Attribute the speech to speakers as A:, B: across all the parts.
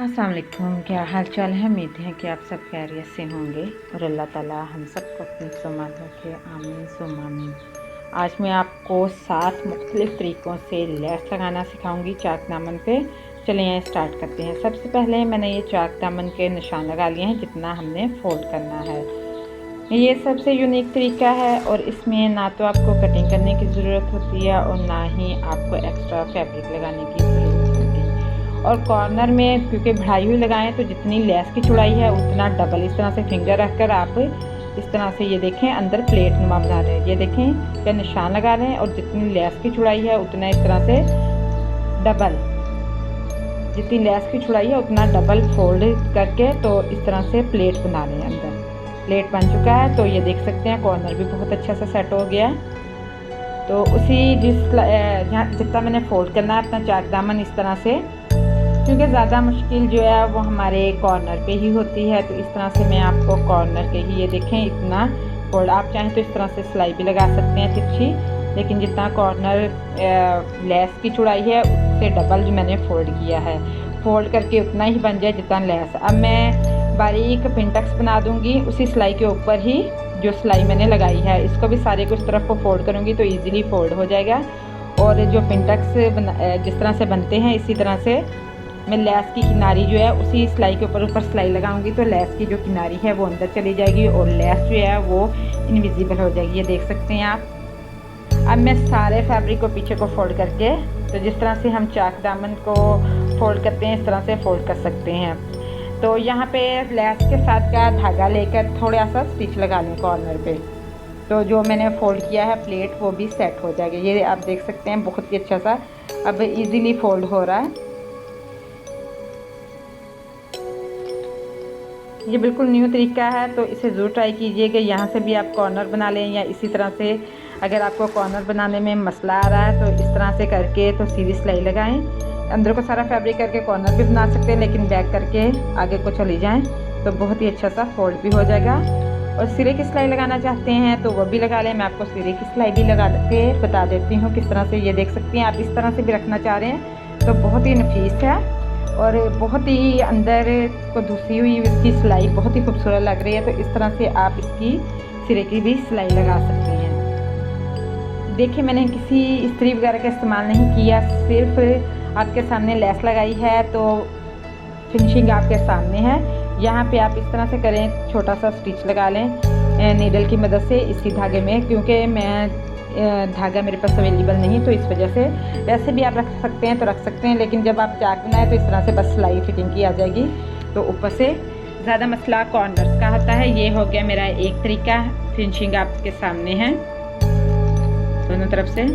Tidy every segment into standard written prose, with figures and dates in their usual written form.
A: अस्सलाम वालेकुम। क्या हाल चाल है? उम्मीद है कि आप सब खैरियत से होंगे और अल्लाह ताला हम सबको अपनी समान रखे। आमीन सुम्मा आमीन। आज मैं आपको 7 मुख्तलिफ़ तरीक़ों से लैस लगाना सिखाऊंगी चाक दामन पे। चलिए स्टार्ट करते हैं। सबसे पहले मैंने ये चाक दामन के निशान लगा लिए हैं जितना हमने फ़ोल्ड करना है। ये सबसे यूनिक तरीका है और इसमें ना तो आपको कटिंग करने की ज़रूरत होती है और ना ही आपको एक्स्ट्रा फैब्रिक लगाने की ज़रूरत होती है। और कॉर्नर में क्योंकि बढ़ाई हुई लगाएं तो जितनी लेस की चौड़ाई है उतना डबल इस तरह से फिंगर रखकर आप इस तरह से ये देखें अंदर प्लेट नुमा बना रहे हैं। ये देखें क्या निशान लगा रहे हैं और जितनी लेस की चौड़ाई है उतना इस तरह से डबल, जितनी लेस की चौड़ाई है उतना डबल फोल्ड करके तो इस तरह से प्लेट बना रहे हैं। अंदर प्लेट बन चुका है तो ये देख सकते हैं कॉर्नर भी बहुत अच्छा सा सेट हो गया। तो उसी जितना मैंने फोल्ड करना है अपना चाक दामन इस तरह से, क्योंकि ज़्यादा मुश्किल जो है वो हमारे कॉर्नर पे ही होती है। तो इस तरह से मैं आपको कॉर्नर के ही ये देखें इतना फोल्ड, आप चाहें तो इस तरह से सिलाई भी लगा सकते हैं तिरछी, लेकिन जितना कॉर्नर लेस की चौड़ाई है उससे डबल जो मैंने फोल्ड किया है, फोल्ड करके उतना ही बन जाए जितना लेस। अब मैं बारीक पिनटक्स बना दूंगी उसी सिलाई के ऊपर ही जो सिलाई मैंने लगाई है। इसको भी सारे को इस तरफ को फोल्ड करूंगी तो इजीली फोल्ड हो जाएगा। और जो पिनटक्स जिस तरह से बनते हैं इसी तरह से मैं लेस की किनारी जो है उसी सिलाई के ऊपर सिलाई लगाऊंगी तो लेस की जो किनारी है वो अंदर चली जाएगी और लेस जो है वो इनविजिबल हो जाएगी। ये देख सकते हैं आप। अब मैं सारे फैब्रिक को पीछे को फोल्ड करके, तो जिस तरह से हम चाक दामन को फोल्ड करते हैं इस तरह से फोल्ड कर सकते हैं। तो यहाँ पे लेस के साथ का धागा लेकर थोड़ा सा स्टिच लगा लें कॉर्नर पे, तो जो मैंने फोल्ड किया है प्लेट वो भी सेट हो जाएगी। ये आप देख सकते हैं बहुत ही अच्छा सा अब इजीली फोल्ड हो रहा है। ये बिल्कुल न्यू तरीका है तो इसे ज़रूर ट्राई कीजिएगा। यहाँ से भी आप कॉर्नर बना लें या इसी तरह से अगर आपको कॉर्नर बनाने में मसला आ रहा है तो इस तरह से करके तो सीधी सिलाई लगाएं। अंदर को सारा फैब्रिक करके कॉर्नर भी बना सकते हैं, लेकिन बैक करके आगे को चली जाएं तो बहुत ही अच्छा सा फोल्ड भी हो जाएगा। और सिरे की सिलाई लगाना चाहते हैं तो वो भी लगा लें। मैं आपको सिरे की सिलाई भी लगा के बता देती हूँ किस तरह से। ये देख सकती हैं आप इस तरह से भी रखना चाह रहे हैं तो बहुत ही नफीस है और बहुत ही अंदर को धुसी हुई इसकी सिलाई बहुत ही खूबसूरत लग रही है। तो इस तरह से आप इसकी सिरे की भी सिलाई लगा सकते हैं। देखिए मैंने किसी इस्त्री वगैरह का इस्तेमाल नहीं किया, सिर्फ आपके सामने लेस लगाई है तो फिनिशिंग आपके सामने है। यहाँ पे आप इस तरह से करें, छोटा सा स्टिच लगा लें नीडल की मदद से इसी धागे में, क्योंकि मैं धागा मेरे पास अवेलेबल नहीं तो इस वजह से। वैसे भी आप रख सकते हैं तो रख सकते हैं, लेकिन जब आप चाक बनाए तो इस तरह से बस सिलाई फिटिंग की आ जाएगी। तो ऊपर से ज़्यादा मसला कॉर्नर्स का होता है। ये हो गया मेरा एक तरीका, फिनिशिंग आपके सामने है दोनों तरफ से,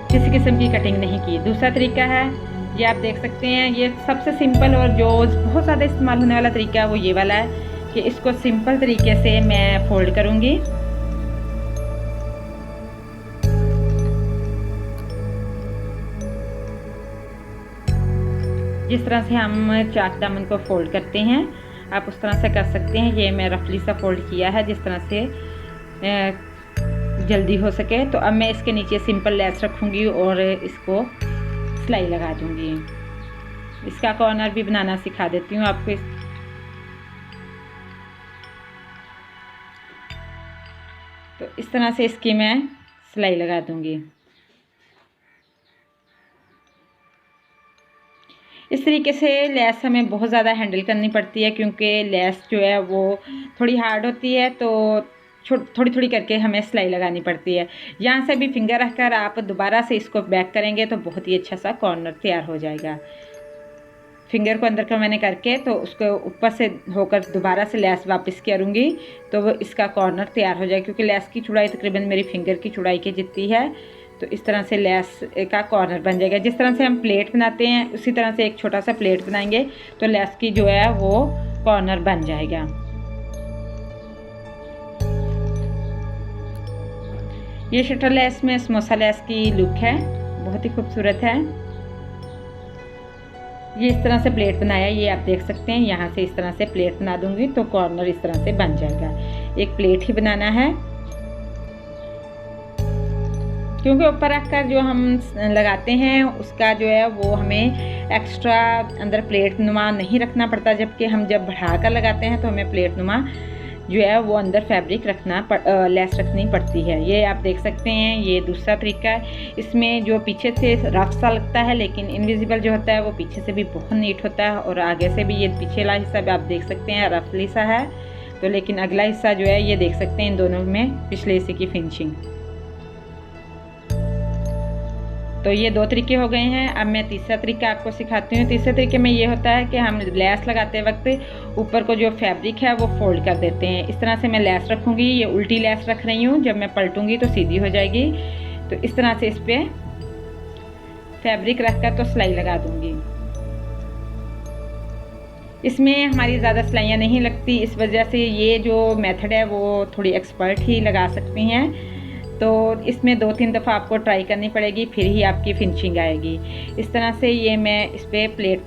A: किसी किस्म की कटिंग नहीं की। दूसरा तरीका है ये आप देख सकते हैं, ये सबसे सिंपल और जो बहुत ज़्यादा इस्तेमाल होने वाला तरीका है वो ये वाला है कि इसको सिंपल तरीके से मैं फोल्ड करूँगी। जिस तरह से हम चाक दामन को फोल्ड करते हैं आप उस तरह से कर सकते हैं। ये मैं रफली सा फोल्ड किया है जिस तरह से जल्दी हो सके। तो अब मैं इसके नीचे सिंपल लेस रखूँगी और इसको सिलाई लगा दूँगी। इसका कॉर्नर भी बनाना सिखा देती हूँ आपको। तो इस तरह से इसकी मैं सिलाई लगा दूँगी। इस तरीके से लेस हमें बहुत ज़्यादा हैंडल करनी पड़ती है, क्योंकि लेस जो है वो थोड़ी हार्ड होती है तो थोड़ी थोड़ी करके हमें सिलाई लगानी पड़ती है। यहाँ से भी फिंगर रखकर आप दोबारा से इसको बैक करेंगे तो बहुत ही अच्छा सा कॉर्नर तैयार हो जाएगा। फिंगर को अंदर का मैंने करके तो उसको ऊपर से होकर दोबारा से लेस वापस करूँगी तो वो इसका कॉर्नर तैयार हो जाएगा, क्योंकि लेस की चौड़ाई तकरीबन मेरी फिंगर की चौड़ाई के जितनी है। तो इस तरह से लेस का कॉर्नर बन जाएगा। जिस तरह से हम प्लेट बनाते हैं उसी तरह से एक छोटा सा प्लेट बनाएंगे तो लेस की जो है वो कॉर्नर बन जाएगा। ये शटर लेस में समोसा लेस की लुक है, बहुत ही खूबसूरत है। ये इस तरह से प्लेट बनाया, ये आप देख सकते हैं। यहाँ से इस तरह से प्लेट बना दूंगी तो कॉर्नर इस तरह से बन जाएगा। एक प्लेट ही बनाना है। क्योंकि ऊपर रखकर जो हम लगाते हैं उसका जो है वो हमें एक्स्ट्रा अंदर प्लेट नुमा नहीं रखना पड़ता, जबकि हम जब बढ़ा कर लगाते हैं तो हमें प्लेट नुमा जो है वो अंदर फैब्रिक लेस रखनी पड़ती है। ये आप देख सकते हैं, ये दूसरा तरीका है। इसमें जो पीछे से रफ सा लगता है लेकिन इनविजिबल जो होता है वो पीछे से भी बहुत नीट होता है, और आगे से भी ये पीछे वाला हिस्सा भी आप देख सकते हैं रफली सा है तो, लेकिन अगला हिस्सा जो है ये देख सकते हैं इन दोनों में पिछले हिस्से की फिनिशिंग। तो ये दो तरीके हो गए हैं। अब मैं तीसरा तरीका आपको सिखाती हूँ। तीसरे तरीके में ये होता है कि हम लेस लगाते वक्त ऊपर को जो फैब्रिक है वो फोल्ड कर देते हैं। इस तरह से मैं लेस रखूँगी, ये उल्टी लेस रख रही हूँ, जब मैं पलटूँगी तो सीधी हो जाएगी। तो इस तरह से इस पर फैब्रिक रख कर तो सिलाई लगा दूँगी। इसमें हमारी ज़्यादा सिलाइयाँ नहीं लगती, इस वजह से ये जो मेथड है वो थोड़ी एक्सपर्ट ही लगा सकती हैं। तो इसमें 2-3 दफ़ा आपको ट्राई करनी पड़ेगी, फिर ही आपकी फिनिशिंग आएगी। इस तरह से ये मैं इस पर प्लेट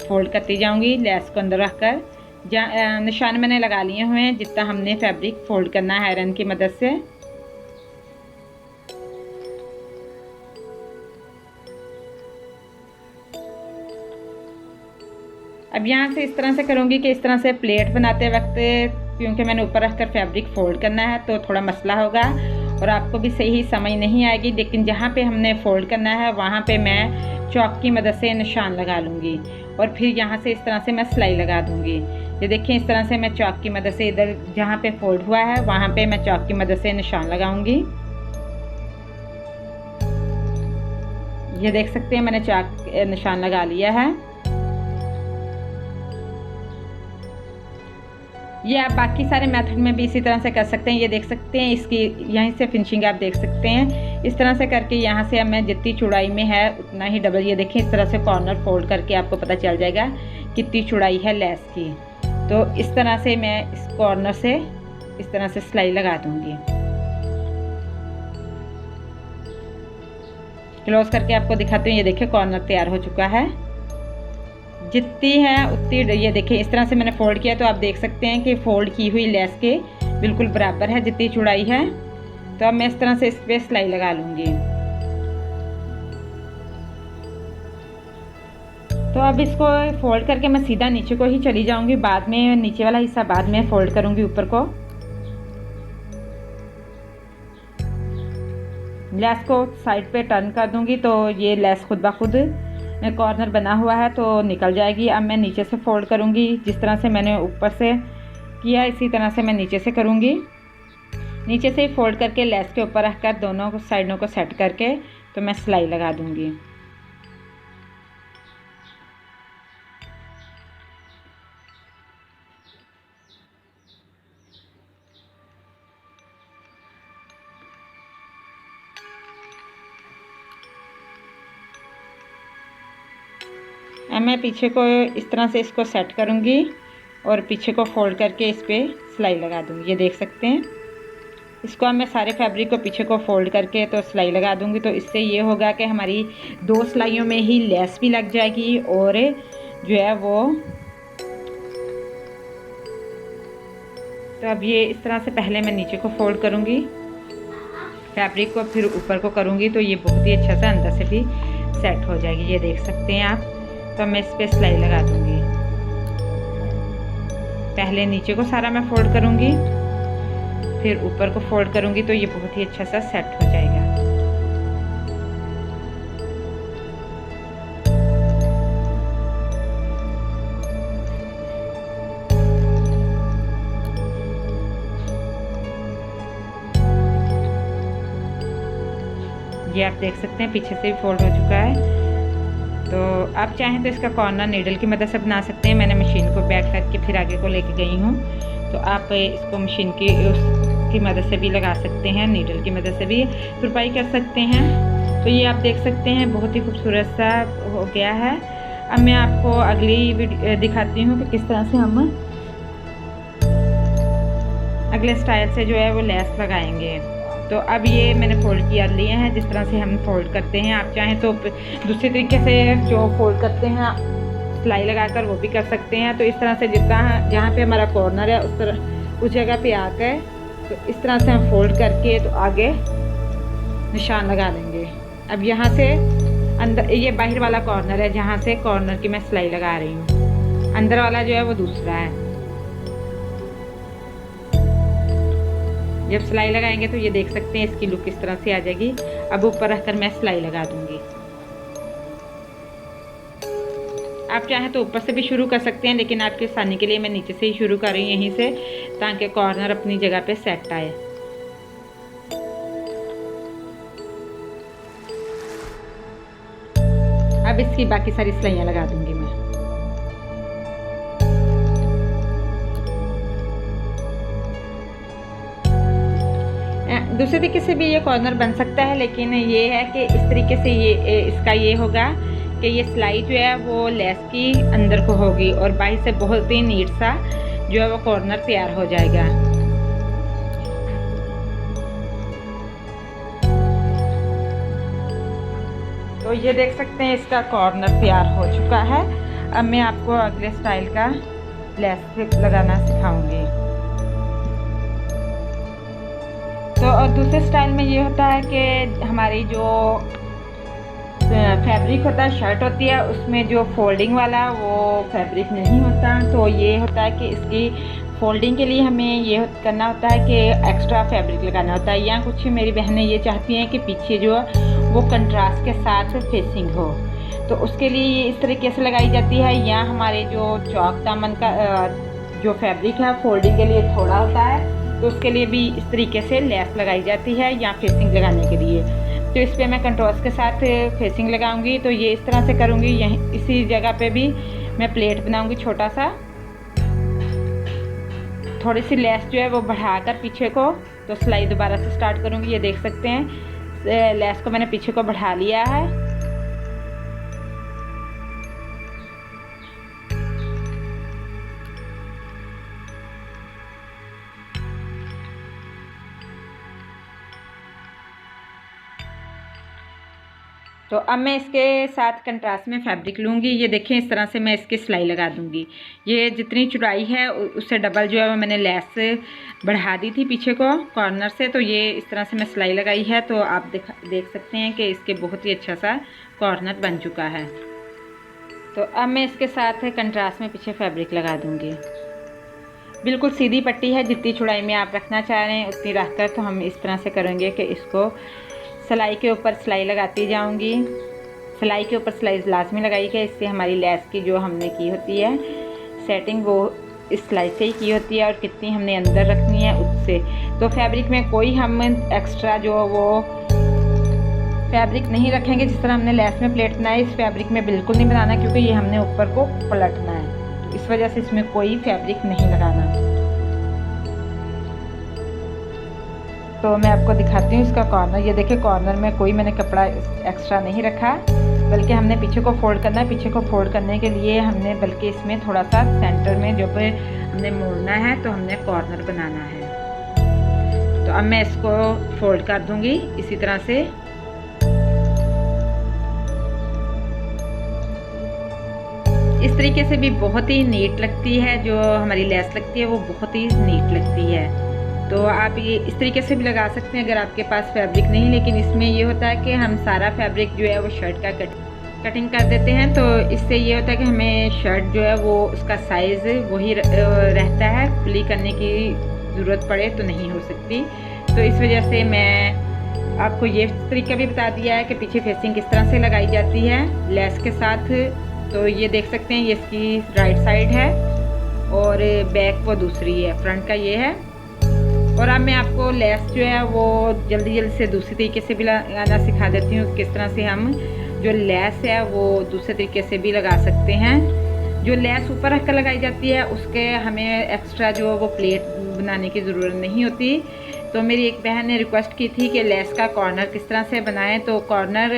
A: फोल्ड करती जाऊंगी, लेस को अंदर रख कर। निशान मैंने लगा लिए हुए हैं जितना हमने फैब्रिक फोल्ड करना है आयरन की मदद से। अब यहाँ से इस तरह से करूँगी कि इस तरह से प्लेट बनाते वक्त, क्योंकि मैंने ऊपर रखकर फैब्रिक फोल्ड करना है तो थोड़ा मसला होगा और आपको भी सही समझ नहीं आएगी। लेकिन जहाँ पे हमने फोल्ड करना है वहाँ पे मैं चॉक की मदद से निशान लगा लूँगी और फिर यहाँ से इस तरह से मैं सिलाई लगा दूँगी। ये देखिए, इस तरह से मैं चॉक की मदद से इधर जहाँ पे फोल्ड हुआ है वहाँ पे मैं चॉक की मदद से निशान लगाऊँगी। ये देख सकते हैं मैंने चॉक निशान लगा लिया है। ये आप बाकी सारे मेथड में भी इसी तरह से कर सकते हैं। ये देख सकते हैं इसकी यहीं से फिनिशिंग आप देख सकते हैं। इस तरह से करके यहाँ से अब मैं जितनी चौड़ाई में है उतना ही डबल, ये देखिए इस तरह से कॉर्नर फोल्ड करके आपको पता चल जाएगा कितनी चौड़ाई है लेस की। तो इस तरह से मैं इस कॉर्नर से इस तरह से सिलाई लगा दूँगी। क्लोज करके आपको दिखाती हूँ। ये देखिए कॉर्नर तैयार हो चुका है। जितनी है उतनी, ये देखिए इस तरह से मैंने फोल्ड किया तो आप देख सकते हैं कि फोल्ड की हुई लेस के बिल्कुल बराबर है जितनी चौड़ाई है। तो अब मैं इस तरह से इस पर सिलाई लगा लूँगी। तो अब इसको फोल्ड करके मैं सीधा नीचे को ही चली जाऊँगी, बाद में नीचे वाला हिस्सा बाद में फोल्ड करूँगी ऊपर को। लेस को साइड पे टर्न कर दूँगी तो ये लेस खुद ब खुद कॉर्नर बना हुआ है तो निकल जाएगी। अब मैं नीचे से फोल्ड करूँगी, जिस तरह से मैंने ऊपर से किया इसी तरह से मैं नीचे से करूँगी। नीचे से फोल्ड करके लेस के ऊपर रखकर दोनों साइडों को सेट करके तो मैं सिलाई लगा दूँगी। अब मैं पीछे को इस तरह से इसको सेट करूँगी और पीछे को फोल्ड करके इस पर सिलाई लगा दूँगी। ये देख सकते हैं, इसको अब मैं सारे फैब्रिक को पीछे को फोल्ड करके तो सिलाई लगा दूँगी। तो इससे ये होगा कि हमारी 2 सिलाइयों में ही लेस भी लग जाएगी और जो है वो, तो अब ये इस तरह से पहले मैं नीचे को फोल्ड करूँगी फैब्रिक को, फिर ऊपर को करूँगी तो ये बहुत ही अच्छा सा अंदर से भी सेट हो जाएगी। ये देख सकते हैं आप। तो मैं इस पर सिलाई लगा दूँगी। पहले नीचे को सारा मैं फोल्ड करूँगी, फिर ऊपर को फोल्ड करूँगी तो ये बहुत ही अच्छा सा सेट हो जाएगा। ये आप देख सकते हैं पीछे से भी फोल्ड हो चुका है। तो आप चाहें तो इसका कॉर्नर नीडल की मदद से बना सकते हैं। मैंने मशीन को बैक करके फिर आगे को लेके गई हूँ, तो आप इसको मशीन की मदद से भी लगा सकते हैं, नीडल की मदद से भी तुरपाई कर सकते हैं। तो ये आप देख सकते हैं बहुत ही खूबसूरत सा हो गया है। अब मैं आपको अगली वीडियो दिखाती हूँ कि किस तरह से हम अगले स्टाइल से जो है वो लेस लगाएंगे। तो अब ये मैंने फोल्ड किया लिए हैं जिस तरह से हम फोल्ड करते हैं। आप चाहें तो दूसरे तरीके से जो फोल्ड करते हैं सिलाई लगाकर वो भी कर सकते हैं। तो इस तरह से जितना जहाँ पे हमारा कॉर्नर है उस जगह पे आकर तो इस तरह से हम फोल्ड करके तो आगे निशान लगा लेंगे। अब यहाँ से अंदर, ये बाहर वाला कॉर्नर है जहाँ से कॉर्नर की मैं सिलाई लगा रही हूँ, अंदर वाला जो है वो दूसरा है। जब सिलाई लगाएंगे तो ये देख सकते हैं इसकी लुक इस तरह से आ जाएगी। अब ऊपर रखकर मैं सिलाई लगा दूंगी। आप चाहें तो ऊपर से भी शुरू कर सकते हैं, लेकिन आपके आसानी के लिए मैं नीचे से ही शुरू कर रही हूँ, यहीं से, ताकि कॉर्नर अपनी जगह पे सेट आए। अब इसकी बाकी सारी सिलाइयाँ लगा दूंगी मैं। दूसरे तरीके से भी ये कॉर्नर बन सकता है, लेकिन ये है कि इस तरीके से ये इसका ये होगा कि ये सिलाई जो है वो लेस की अंदर को होगी और बाहर से बहुत ही नीट सा जो है वो कॉर्नर तैयार हो जाएगा। तो ये देख सकते हैं इसका कॉर्नर तैयार हो चुका है। अब मैं आपको अगले स्टाइल का लेस लगाना सिखाऊंगी। तो और दूसरे स्टाइल में ये होता है कि हमारी जो फैब्रिक होता है, शर्ट होती है, उसमें जो फोल्डिंग वाला वो फैब्रिक नहीं होता। तो ये होता है कि इसकी फोल्डिंग के लिए हमें ये करना होता है कि एक्स्ट्रा फैब्रिक लगाना होता है। या कुछ मेरी बहनें ये चाहती हैं कि पीछे जो वो कंट्रास्ट के साथ फेसिंग हो, तो उसके लिए ये इस तरीके से लगाई जाती है। या हमारे जो चौक दामन का जो फैब्रिक है फोल्डिंग के लिए थोड़ा होता है, तो उसके लिए भी इस तरीके से लेस लगाई जाती है या फेसिंग लगाने के लिए। तो इस पर मैं कंट्रास्ट के साथ फेसिंग लगाऊंगी। तो ये इस तरह से करूंगी। यहीं इसी जगह पे भी मैं प्लेट बनाऊंगी छोटा सा, थोड़ी सी लेस जो है वो बढ़ाकर पीछे को, तो सिलाई दोबारा से स्टार्ट करूंगी। ये देख सकते हैं लेस को मैंने पीछे को बढ़ा लिया है। तो अब मैं इसके साथ कंट्रास्ट में फैब्रिक लूँगी। ये देखें इस तरह से मैं इसकी सिलाई लगा दूँगी। ये जितनी चौड़ाई है उससे डबल जो है वो मैंने लेस बढ़ा दी थी पीछे को कॉर्नर से। तो ये इस तरह से मैं सिलाई लगाई है। तो आप देख सकते हैं कि इसके बहुत ही अच्छा सा कॉर्नर बन चुका है। तो अब मैं इसके साथ कंट्रास्ट में पीछे फैब्रिक लगा दूँगी। बिल्कुल सीधी पट्टी है, जितनी चौड़ाई में आप रखना चाह रहे हैं उतनी रखकर तो हम इस तरह से करेंगे कि इसको सिलाई के ऊपर सिलाई लगाती जाऊंगी। सिलाई के ऊपर सिलाई लाजमी लगाई है, इससे हमारी लेस की जो हमने की होती है सेटिंग वो इस सिलाई से ही की होती है और कितनी हमने अंदर रखनी है उससे। तो फैब्रिक में कोई हम एक्स्ट्रा जो वो फैब्रिक नहीं रखेंगे। जिस तरह हमने लेस में प्लेट बनाई, इस फैब्रिक में बिल्कुल नहीं बनाना, क्योंकि ये हमने ऊपर को पलटना है। तो इस वजह से इसमें कोई फैब्रिक नहीं लगाना। तो मैं आपको दिखाती हूँ इसका कॉर्नर। ये देखिए कॉर्नर में कोई मैंने कपड़ा एक्स्ट्रा नहीं रखा, बल्कि हमने पीछे को फोल्ड करना है। पीछे को फोल्ड करने के लिए हमने बल्कि इसमें थोड़ा सा सेंटर में जो पे हमने मोड़ना है, तो हमने कॉर्नर बनाना है। तो अब मैं इसको फोल्ड कर दूंगी इसी तरह से। इस तरीके से भी बहुत ही नीट लगती है, जो हमारी लेस लगती है वो बहुत ही नीट लगती है। तो आप ये इस तरीके से भी लगा सकते हैं अगर आपके पास फैब्रिक नहीं। लेकिन इसमें ये होता है कि हम सारा फैब्रिक जो है वो शर्ट का कटिंग कर देते हैं, तो इससे ये होता है कि हमें शर्ट जो है वो उसका साइज़ वही रहता है, खुली करने की ज़रूरत पड़े तो नहीं हो सकती। तो इस वजह से मैं आपको ये तरीका भी बता दिया है कि पीछे फेसिंग किस तरह से लगाई जाती है लेस के साथ। तो ये देख सकते हैं ये इसकी राइट साइड है और बैक वो दूसरी है, फ्रंट का ये है। और अब मैं आपको लेस जो है वो जल्दी से दूसरे तरीके से भी लगाना सिखा देती हूँ। किस तरह से हम जो लेस है वो दूसरे तरीके से भी लगा सकते हैं। जो लेस ऊपर रख कर लगाई जाती है उसके हमें एक्स्ट्रा जो वो प्लेट बनाने की ज़रूरत नहीं होती। तो मेरी एक बहन ने रिक्वेस्ट की थी कि लेस का कॉर्नर किस तरह से बनाएं। तो कॉर्नर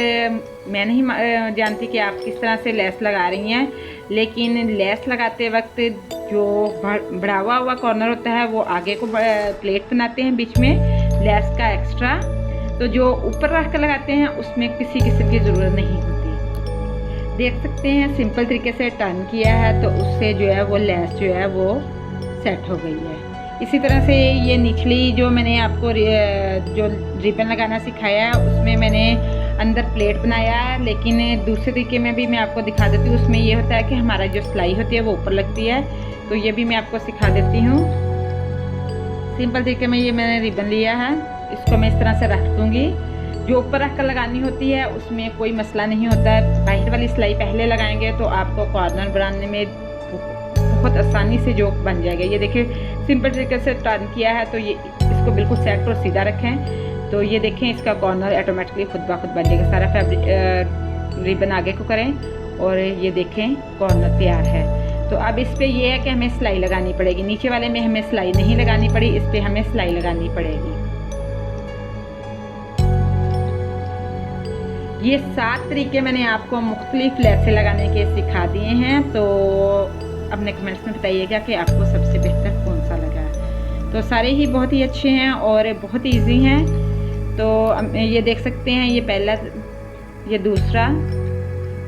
A: मैं नहीं जानती कि आप किस तरह से लेस लगा रही हैं, लेकिन लेस लगाते वक्त जो बढ़ावा हुआ कॉर्नर होता है वो आगे को प्लेट बनाते हैं बीच में लेस का एक्स्ट्रा। तो जो ऊपर रख कर लगाते हैं उसमें किसी किस्म की ज़रूरत नहीं होती। देख सकते हैं सिंपल तरीके से टर्न किया है तो उससे जो है वो लेस जो है वो सेट हो गई है। इसी तरह से ये निचली जो मैंने आपको जो रिबन लगाना सिखाया है उसमें मैंने अंदर प्लेट बनाया है, लेकिन दूसरे तरीके में भी मैं आपको दिखा देती हूँ। उसमें ये होता है कि हमारा जो सिलाई होती है वो ऊपर लगती है, तो ये भी मैं आपको सिखा देती हूँ। सिंपल तरीके में ये मैंने रिबन लिया है, इसको मैं इस तरह से रख दूँगी। जो ऊपर रख कर लगानी होती है उसमें कोई मसला नहीं होता है। बाहर वाली सिलाई पहले लगाएंगे तो आपको कॉर्नर बनाने में बहुत आसानी से जो बन जाएगा। ये देखिए सिंपल तरीके से टर्न किया है, तो ये इसको बिल्कुल सेट और सीधा रखें, तो ये देखें इसका कॉर्नर ऑटोमेटिकली खुद ब खुद बन जाएगा। सारा फैब्रिक रिबन आगे को करें और ये देखें कॉर्नर तैयार है। तो अब इस पे ये है कि हमें सिलाई लगानी पड़ेगी। नीचे वाले में हमें सिलाई नहीं लगानी पड़ी, इस पे हमें सिलाई लगानी पड़ेगी। ये 7 तरीके मैंने आपको मुख्तलिफ लेसें लगाने के सिखा दिए हैं, तो अपने कमेंट्स में बताइएगा कि आपको सबसे बेहतर कौन सा लगा। तो सारे ही बहुत ही अच्छे हैं और बहुत ईजी हैं। तो ये देख सकते हैं, ये पहला, ये दूसरा।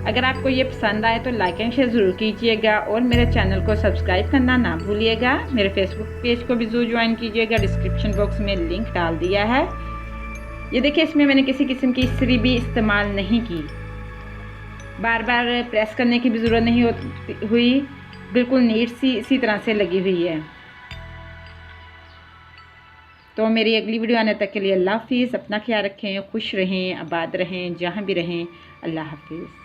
A: अगर आपको ये पसंद आए तो लाइक एंड शेयर ज़रूर कीजिएगा और मेरे चैनल को सब्सक्राइब करना ना भूलिएगा। मेरे फेसबुक पेज को भी ज़रूर ज्वाइन कीजिएगा, डिस्क्रिप्शन बॉक्स में लिंक डाल दिया है। ये देखिए इसमें मैंने किसी किस्म की इस्त्री भी इस्तेमाल नहीं की, बार बार प्रेस करने की भी ज़रूरत नहीं हुई, बिल्कुल नीट सी इसी तरह से लगी हुई है। तो मेरी अगली वीडियो आने तक के लिए अल्लाह हाफिज़। अपना ख्याल रखें, खुश रहें, आबाद रहें, जहाँ भी रहें। अल्लाह हाफिज़।